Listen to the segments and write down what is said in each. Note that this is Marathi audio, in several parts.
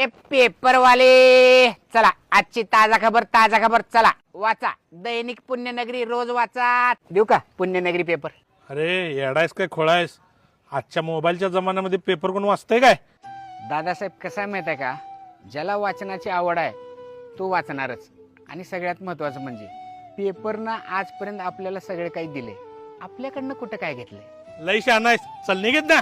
ए पेपरवाले, चला आजची ताजा खबर चला वाचा. दैनिक पुण्यनगरी रोज वाचा. देऊ का पुण्यनगरी पेपर? अरे येडायस काय खोळायस? आजच्या मोबाईलच्या जमान्यामध्ये पेपर कोण वाचतंय काय? दादासाहेब कसं आहे माहित आहे का, ज्याला वाचनाची आवड आहे तो वाचणारच. आणि सगळ्यात महत्वाचं म्हणजे पेपरनं आजपर्यंत आपल्याला सगळे काही दिले, आपल्याकडनं कुठं काय घेतलंय? लई शहाणायस, चल निघेत ना.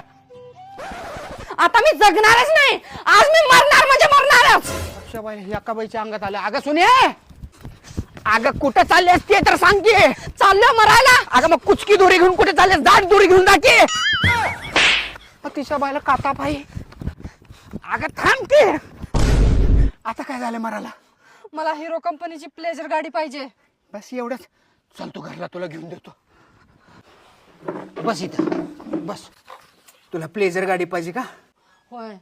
आता मी जगणारच नाही, आज मी मरणार म्हणजे मरणारच. अक्षाबाई एकाबाईच्या अंगात आलं. अगं सुने, अगं कुठं चाललेस ते तर सांग की. चाललोय मरायला. अगं मग कुचकी दोरी घेऊन कुठे चाललेस? दाट दोरी घेऊन जा की. तिच्या बायला काता पाई. अगं थांब की. आता काय झालं मराला? मला हिरो कंपनीची प्लेजर गाडी पाहिजे. बस एवढंच. चल तू घरला, तुला घेऊन देतो. बस इथं बस. तुला प्लेजर गाडी पाहिजे का? होय,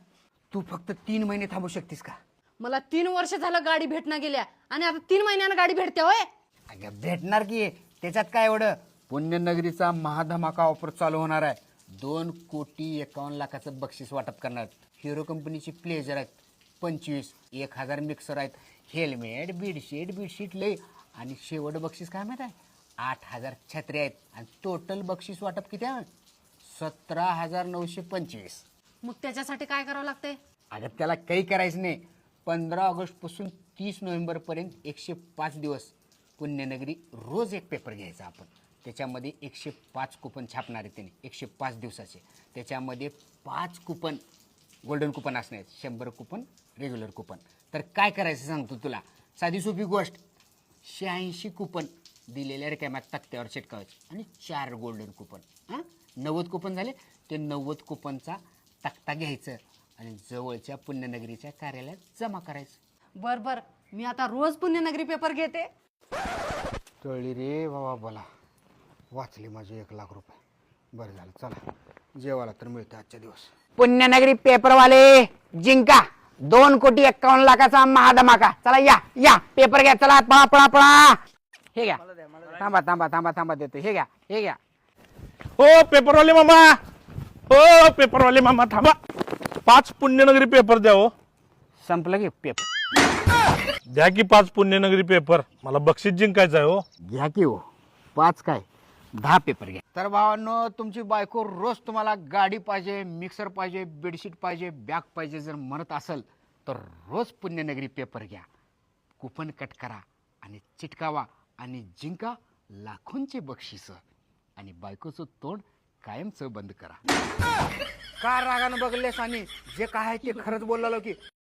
तू फक्त 3 महिने थांबू शकतीस का? मला 3 वर्ष झालं गाडी भेटना गेल्या आणि आता 3 महिन्यानं गाडी भेटते. होय, अगं भेटणार की, त्याच्यात काय एवढं? पुण्यनगरीचा महाधमाका ऑफर चालू होणार आहे. 2,51,00,000चं बक्षीस वाटप करणार. हिरो कंपनीची प्लेजर आहेत 25, 1,000 मिक्सर आहेत, हेल्मेट, बेडशीट लय. आणि शेवट बक्षीस काय माहित आहे? 8,000 छत्र्या आहेत. आणि टोटल बक्षीस वाटप किती आहे? 17,925. मग त्याच्यासाठी काय करावं लागतंय? अगं त्याला काही करायचं नाही. 15 ऑगस्ट पासून 30 नोव्हेंबर पर्यंत 105 दिवस पुण्यनगरी रोज एक पेपर घ्यायचा आपण. त्याच्यामध्ये 105 कुपन छापणार आहे त्याने 105 दिवसाचे. त्याच्यामध्ये 5 कुपन गोल्डन कुपन असणार आहेत, 100 कुपन रेग्युलर कुपन. तर काय करायचं सांगतो तुला, साधी सोपी गोष्ट. 86 कुपन दिलेल्या रिकाम्या तक्त्यावर चिटकावायचे आणि 4 गोल्डन कुपन. 90 कुपन झाले. ते 90 कुपनचा तक्ता घ्यायचं आणि जवळच्या पुण्यनगरीच्या कार्यालयात जमा करायचं. बर, मी आता रोज पुण्यनगरी पेपर घेते. कळली रे बाबा, बोला वाचले माझे 1,00,000 रुपये. बरं झालं, चला जेवायला तर मिळतं आजच्या दिवस. पुण्यनगरी पेपरवाले जिंका 2,51,00,000चा महाधमाका. चला या पेपर घ्या. चला पळा. हे घ्या. थांबा देतो. हे घ्या. हो पेपरवाले मामा, हो पेपरवाले मामा थांबा. 5 पुण्यनगरी पेपर द्या हो. संपलं की पेपर? द्या की 5 पुण्यनगरी पेपर, मला बक्षीस जिंकायचं आहे हो. घ्या की हो. 5 काय 10 पेपर घ्या. तर भावांनो, तुमची बायको रोज तुम्हाला गाडी पाहिजे, मिक्सर पाहिजे, बेडशीट पाहिजे, बॅग पाहिजे जर म्हणत असेल तर रोज पुण्यनगरी पेपर घ्या. कुपन कट करा आणि चिटकावा आणि जिंका लाखोंचे बक्षीस. आणि बायकोचं तोंड कायमचं बंद करा. का रागानं बघलेस? आणि जे काय आहे ते खरंच बोललो की